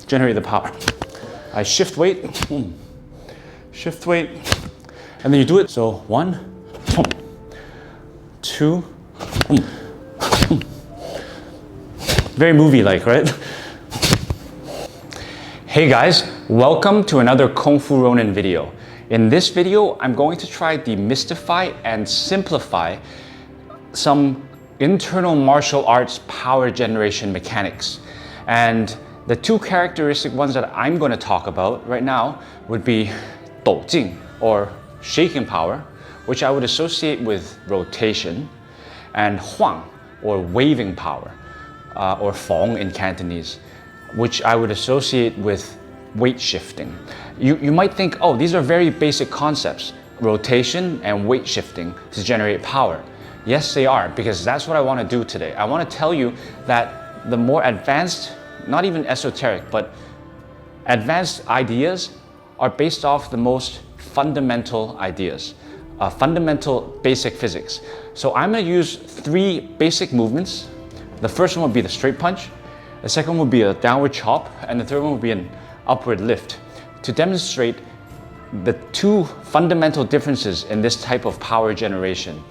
generate the power. I shift weight, shift weight, and then you do it. So 1, 2, very movie-like, right? Hey guys, welcome to another Kungfuronin video. In this video, I'm going to try demystify and simplify some internal martial arts power generation mechanics. And the two characteristic ones that I'm going to talk about right now would be Dou Jing, or shaking power, which I would associate with rotation, and Huang, or waving power, or Fong in Cantonese, which I would associate with weight shifting. You might think, oh, these are very basic concepts, rotation and weight shifting to generate power. Yes, they are, because that's what I want to do today. I want to tell you that the more advanced, not even esoteric, but advanced ideas are based off the most fundamental ideas, fundamental basic physics. So I'm going to use 3 basic movements. The first one would be the straight punch, the second one would be a downward chop, and the third one would be an upward lift to demonstrate the 2 fundamental differences in this type of power generation.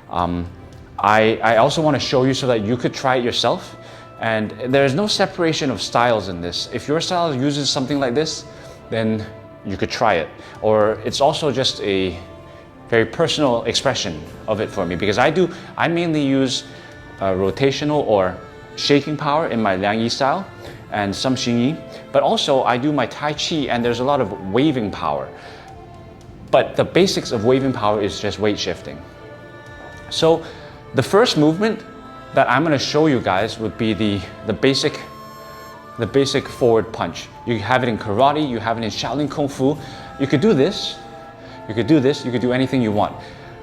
I also want to show you so that you could try it yourself. And there is no separation of styles in this. If your style uses something like this, then you could try it. Or it's also just a very personal expression of it for me, because I mainly use rotational or shaking power in my Liang Yi style and some Xing Yi, but also I do my Tai Chi and there's a lot of waving power. But the basics of waving power is just weight shifting. So the first movement that I'm going to show you guys would be the basic forward punch. You have it in karate, you have it in Shaolin Kung Fu. You could do this, you could do this, you could do anything you want.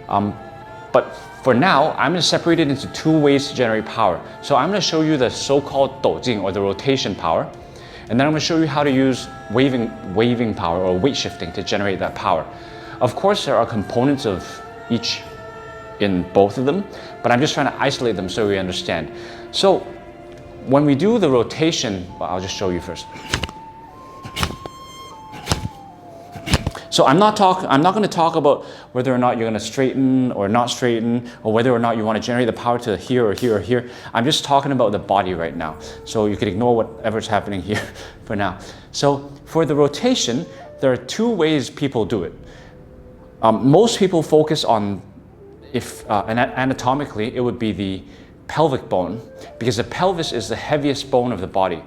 But for now, I'm going to separate it into 2 ways to generate power. So I'm going to show you the so-called Dou Jing, or the rotation power. And then I'm going to show you how to use waving power or weight shifting to generate that power. Of course, there are components of each in both of them, but I'm just trying to isolate them so we understand. So when we do the rotation, well, I'll just show you first. So I'm not going to talk about whether or not you're going to straighten or not straighten, or whether or not you want to generate the power to here or here or here. I'm just talking about the body right now. So you can ignore whatever's happening here for now. So for the rotation, there are 2 ways people do it. Most people focus on, anatomically, it would be the pelvic bone, because the pelvis is the heaviest bone of the body.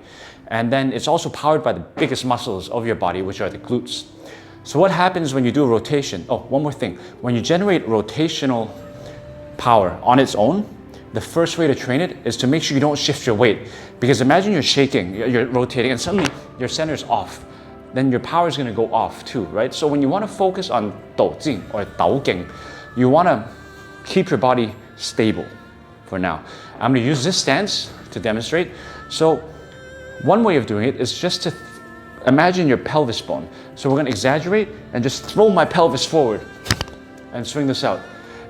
And then it's also powered by the biggest muscles of your body, which are the glutes. So what happens when you do a rotation? Oh, one more thing. When you generate rotational power on its own, the first way to train it is to make sure you don't shift your weight. Because imagine you're shaking, you're rotating, and suddenly your center's off. Then your power is going to go off too, right? So when you want to focus on Dou Jing or Dou Jing, you want to keep your body stable for now. I'm going to use this stance to demonstrate. So one way of doing it is just to imagine your pelvis bone. So we're going to exaggerate and just throw my pelvis forward and swing this out.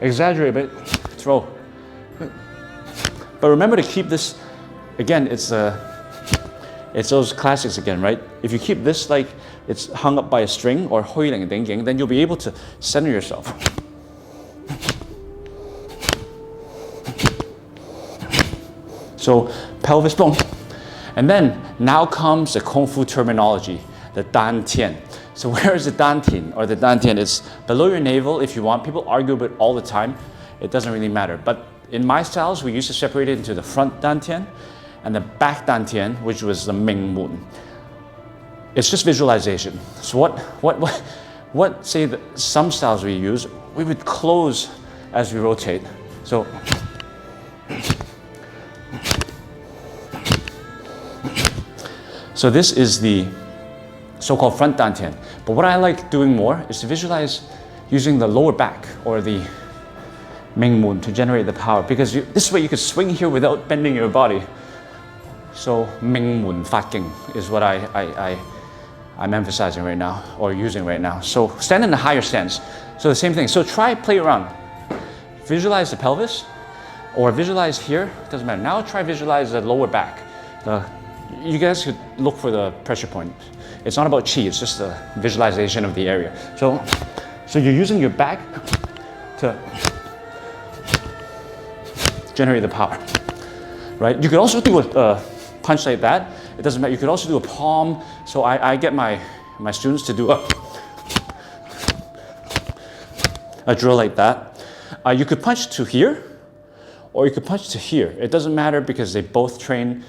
Exaggerate a bit, throw. But remember to keep this, again, it's those classics again, right? If you keep this like it's hung up by a string or hoiling ding ding, then you'll be able to center yourself. So pelvis bone. And then now comes the Kung Fu terminology, the Dan Tian. So where is the Dan Tian or the Dan Tian? It's below your navel if you want. People argue about it all the time. It doesn't really matter. But in my styles, we used to separate it into the front Dan Tian and the back Dan Tian, which was the Ming Mun. It's just visualization. So what say some styles we use, we would close as we rotate. So this is the so-called front dantian. But what I like doing more is to visualize using the lower back or the Ming Mun to generate the power, because this way you could swing here without bending your body. So Ming Mun Fat Ging is what I'm emphasizing right now, or using right now. So stand in a higher stance. So the same thing. So play around. Visualize the pelvis, or visualize here, doesn't matter. Now try visualize the lower back, the you guys could look for the pressure point. It's not about chi, it's just a visualization of the area. So you're using your back to generate the power, right? You could also do a punch like that. It doesn't matter. You could also do a palm. So I get my students to do a drill like that. You could punch to here, or you could punch to here. It doesn't matter because they both train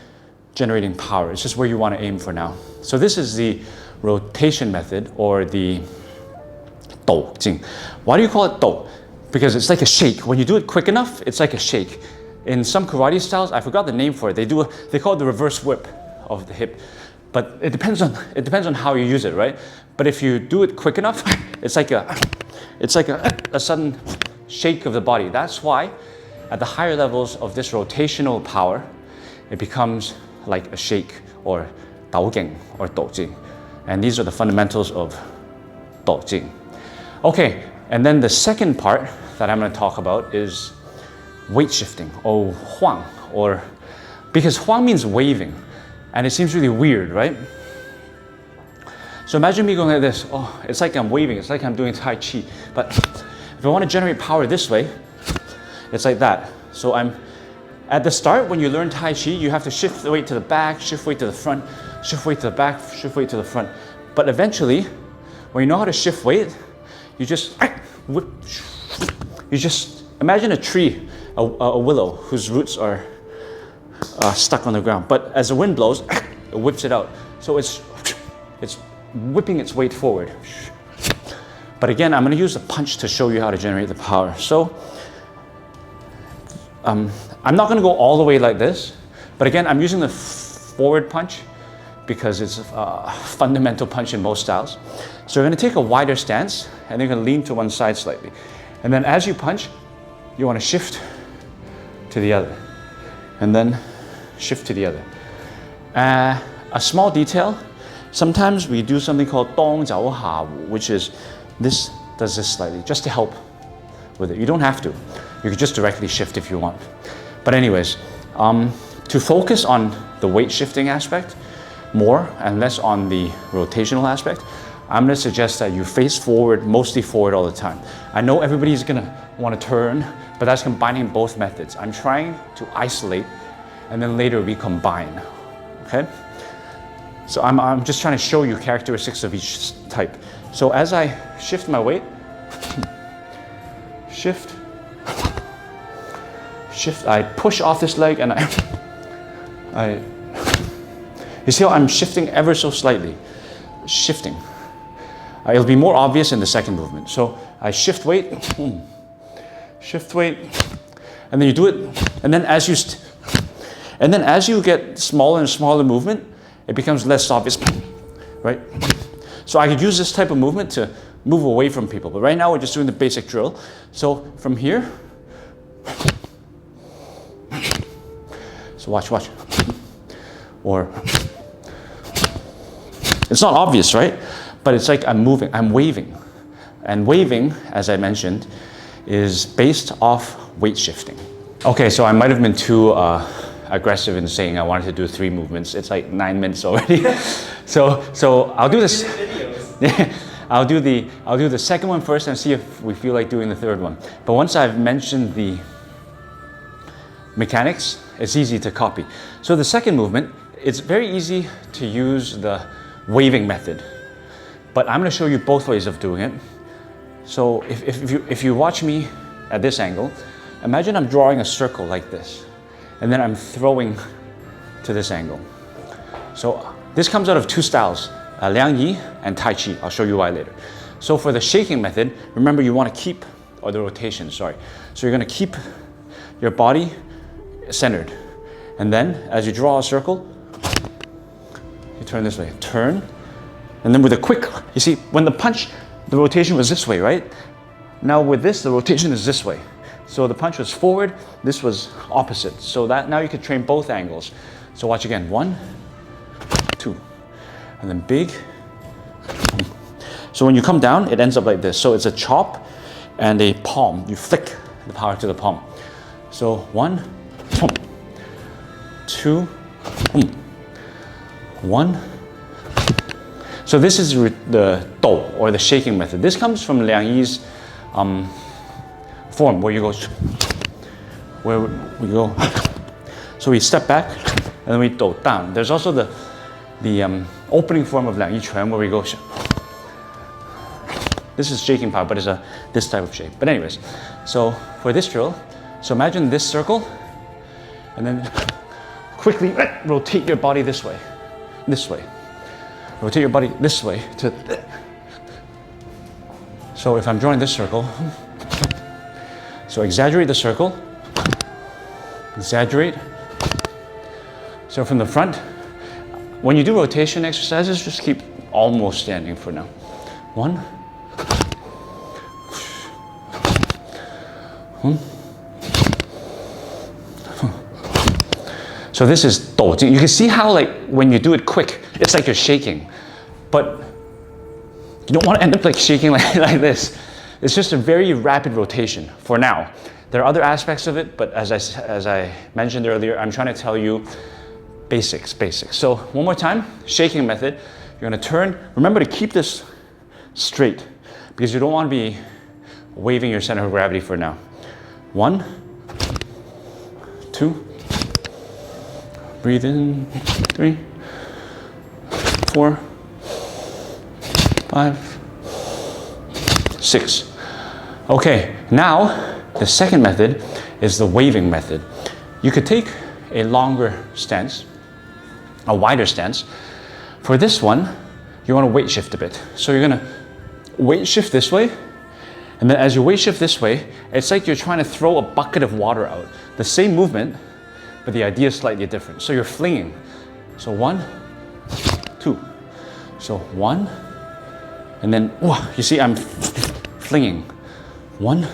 generating power. It's just where you want to aim for now. So this is the rotation method, or the Dou Jing. Why do you call it Dou? Because it's like a shake. When you do it quick enough, it's like a shake. In some karate styles, I forgot the name for it. They call it the reverse whip of the hip. But it depends on how you use it, right? But if you do it quick enough, it's like a sudden shake of the body. That's why at the higher levels of this rotational power, it becomes like a shake, or Dou Jing or Dou Jing. And these are the fundamentals of Dou Jing. Okay, and then the second part that I'm going to talk about is weight shifting, or Huang, or because Huang means waving, and it seems really weird, right? So imagine me going like this. Oh, it's like I'm waving. It's like I'm doing Tai Chi. But if I want to generate power this way, it's like that. So I'm at the start, when you learn Tai Chi, you have to shift the weight to the back, shift weight to the front, shift weight to the back, shift weight to the front. But eventually, when you know how to shift weight, you just whip. You just imagine a tree, a willow whose roots are stuck on the ground. But as the wind blows, it whips it out. So it's whipping its weight forward. But again, I'm going to use the punch to show you how to generate the power. So I'm not going to go all the way like this, but again, I'm using the forward punch because it's a fundamental punch in most styles. So you're going to take a wider stance, and you're going to lean to one side slightly. And then as you punch, you want to shift to the other, and then shift to the other. A small detail, sometimes we do something called Dong Jiao Ha Wu, which is this does this slightly, just to help with it. You don't have to. You could just directly shift if you want. But anyways, to focus on the weight shifting aspect more and less on the rotational aspect, I'm going to suggest that you face forward, mostly forward all the time. I know everybody's going to want to turn, but that's combining both methods. I'm trying to isolate and then later recombine, okay? So I'm just trying to show you characteristics of each type. So as I shift my weight, shift, I push off this leg and you see how I'm shifting ever so slightly, shifting. It'll be more obvious in the second movement. So I shift weight, shift weight, and then you do it, and then as you get smaller and smaller movement, it becomes less obvious, right? So I could use this type of movement to move away from people, but right now we're just doing the basic drill. So from here, so watch, or it's not obvious, right? But it's like I'm moving, I'm waving. And waving, as I mentioned, is based off weight shifting. Okay, so I might have been too aggressive in saying I wanted to do 3 movements. It's like 9 minutes already. so I'll do this. Yeah, I'll do the second one first and see if we feel like doing the third one. But once I've mentioned the mechanics, it's easy to copy. So the second movement, it's very easy to use the waving method. But I'm going to show you both ways of doing it. So if you watch me at this angle, imagine I'm drawing a circle like this, and then I'm throwing to this angle. So this comes out of 2 styles, Liang Yi and Tai Chi. I'll show you why later. So for the shaking method, remember you want to keep, or the rotation, sorry. So you're going to keep your body centered. And then as you draw a circle, you turn this way, turn. And then with a quick, you see, when the punch, the rotation was this way, right? Now with this, the rotation is this way. So the punch was forward, this was opposite. So that now you can train both angles. So watch again, 1, 2, and then big. So when you come down, it ends up like this. So it's a chop and a palm. You flick the power to the palm. So 1, 2, 1. So this is the Dou, or the shaking method. This comes from Liang Yi's form, where you go, where we go. So we step back, and then we Dou down. There's also the opening form of Liang Yi Quan, where we go. This is shaking power, but it's this type of shape. But anyways, so for this drill, so imagine this circle, and then quickly rotate your body this way. Rotate your body this way to. So if I'm drawing this circle, so exaggerate the circle, exaggerate. So from the front, when you do rotation exercises, just keep almost standing for now. 1. So this is Dou Jing. You can see how, like, when you do it quick, it's like you're shaking, but you don't want to end up like shaking like this. It's just a very rapid rotation for now. There are other aspects of it, but as I mentioned earlier, I'm trying to tell you basics. So one more time, shaking method. You're going to turn. Remember to keep this straight, because you don't want to be waving your center of gravity for now. 1, 2, breathe in, 3, 4, 5, 6. Okay, now the second method is the waving method. You could take a longer stance, a wider stance. For this one, you want to weight shift a bit. So you're going to weight shift this way, and then as you weight shift this way, it's like you're trying to throw a bucket of water out. The same movement, but the idea is slightly different. So you're flinging. So 1, 2. So 1, and then, you see I'm flinging. 1,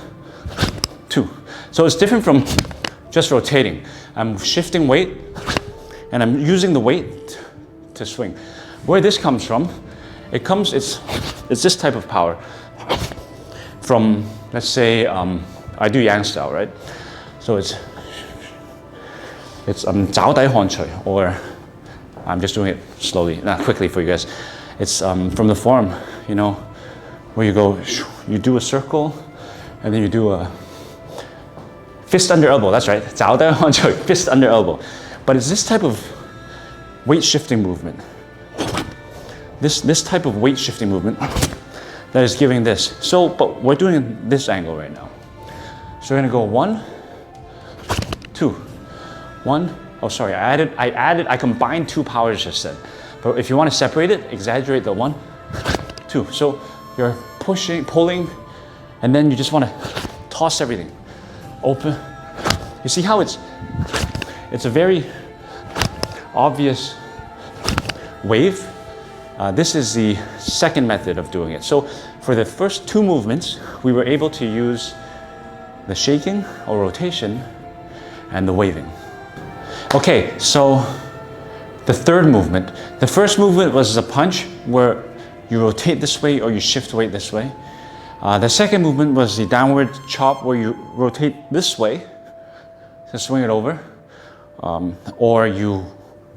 2. So it's different from just rotating. I'm shifting weight, and I'm using the weight to swing. Where this comes from, it's this type of power. From, let's say, I do Yang style, right? So it's 脚底看隨, or I'm just doing it slowly, not quickly for you guys. It's from the form, you know, where you do a circle, and then you do a fist under elbow. That's right, 腳底看隨, fist under elbow. But it's this type of weight shifting movement. This type of weight shifting movement that is giving this. So, but we're doing this angle right now. So we're gonna go 1, 2, 1. Oh, sorry, I combined 2 powers just then. But if you want to separate it, exaggerate the 1, 2. So you're pushing, pulling, and then you just want to toss everything. Open. You see how it's a very obvious wave. This is the second method of doing it. So for the first 2 movements, we were able to use the shaking or rotation and the waving. Okay, so the third movement. The first movement was a punch where you rotate this way or you shift weight this way. The second movement was the downward chop where you rotate this way to swing it over, or you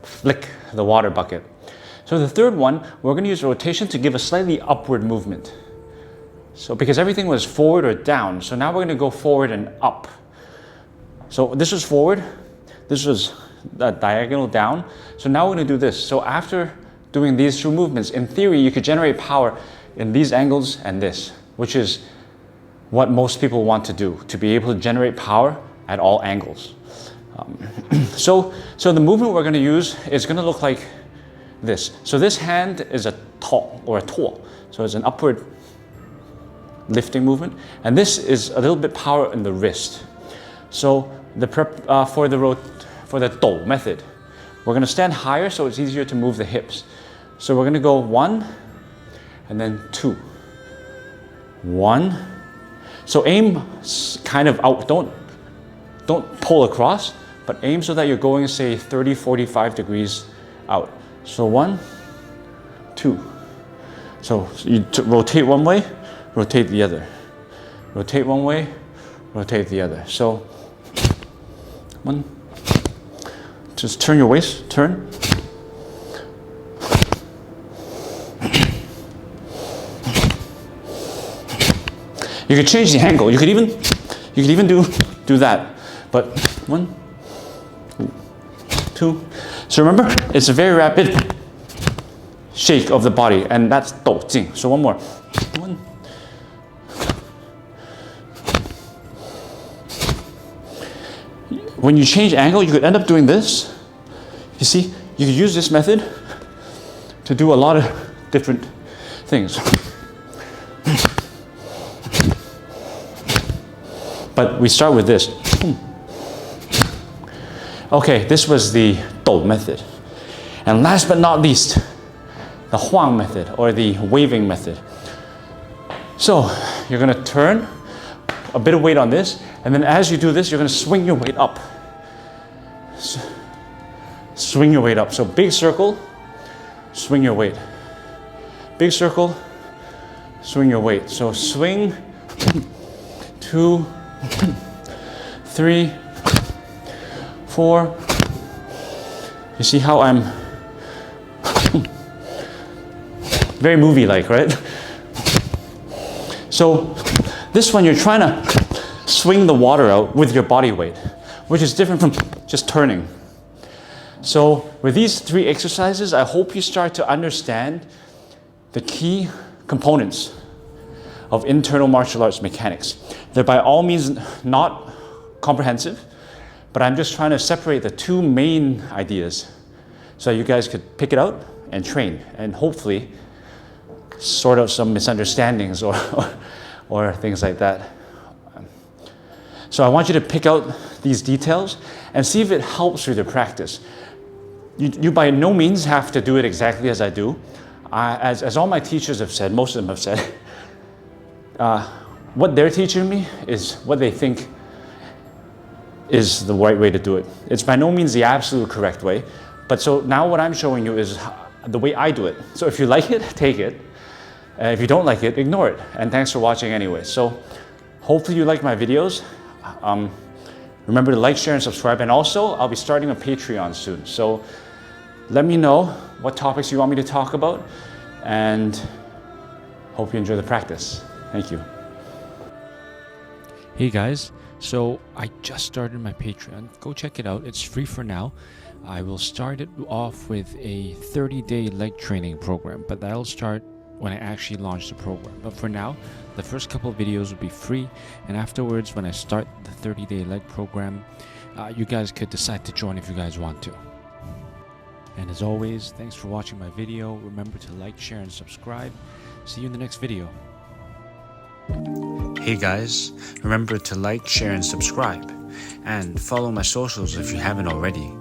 flick the water bucket. So the third one, we're going to use rotation to give a slightly upward movement. So because everything was forward or down, so now we're going to go forward and up. So this was forward, this was diagonal down. So now we're going to do this. So after doing these 2 movements, in theory, you could generate power in these angles and this, which is what most people want to do, to be able to generate power at all angles. So the movement we're going to use is going to look like this. So this hand is a to, or a to. So it's an upward lifting movement. And this is a little bit power in the wrist. So for the Dou method, we're going to stand higher so it's easier to move the hips. So we're going to go 1 and then 2. 1. So aim kind of out. Don't pull across, but aim so that you're going, say, 30, 45 degrees out. So 1, 2. So you rotate one way, rotate the other. Rotate one way, rotate the other. So 1. Just turn your waist, turn. You could change the angle. You could even do that. But 1, 2. So remember, it's a very rapid shake of the body, and that's Dou Jing. So one more. 1. When you change angle, you could end up doing this. You see, you could use this method to do a lot of different things. But we start with this. Okay, this was the Dou method. And last but not least, the Huang method, or the waving method. So you're going to turn a bit of weight on this, and then as you do this, you're going to swing your weight up. Swing your weight up. So big circle, swing your weight. Big circle, swing your weight. So swing, 2, 3, 4. You see how I'm very movie-like, right? So this one, you're trying to swing the water out with your body weight, which is different from just turning. So with these 3 exercises, I hope you start to understand the key components of internal martial arts mechanics. They're by all means not comprehensive, but I'm just trying to separate the 2 main ideas so you guys could pick it out and train, and hopefully sort out some misunderstandings or things like that. So I want you to pick out these details and see if it helps with your practice. You by no means have to do it exactly as I do. As all my teachers have said, most of them have said, what they're teaching me is what they think is the right way to do it. It's by no means the absolute correct way, but so now what I'm showing you is the way I do it. So if you like it, take it. If you don't like it, ignore it. And thanks for watching anyway. So hopefully you like my videos. Remember to like, share, and subscribe. And also, I'll be starting a Patreon soon. So let me know what topics you want me to talk about, and hope you enjoy the practice. Thank you. Hey guys, so I just started my Patreon. Go check it out. It's free for now. I will start it off with a 30-day leg training program, but that'll start when I actually launch the program. But for now, the first couple of videos will be free, and afterwards, when I start the 30-day leg program, you guys could decide to join if you guys want to. And as always, thanks for watching my video. Remember to like, share, and subscribe. See you in the next video. Hey guys, remember to like, share, and subscribe. And follow my socials if you haven't already.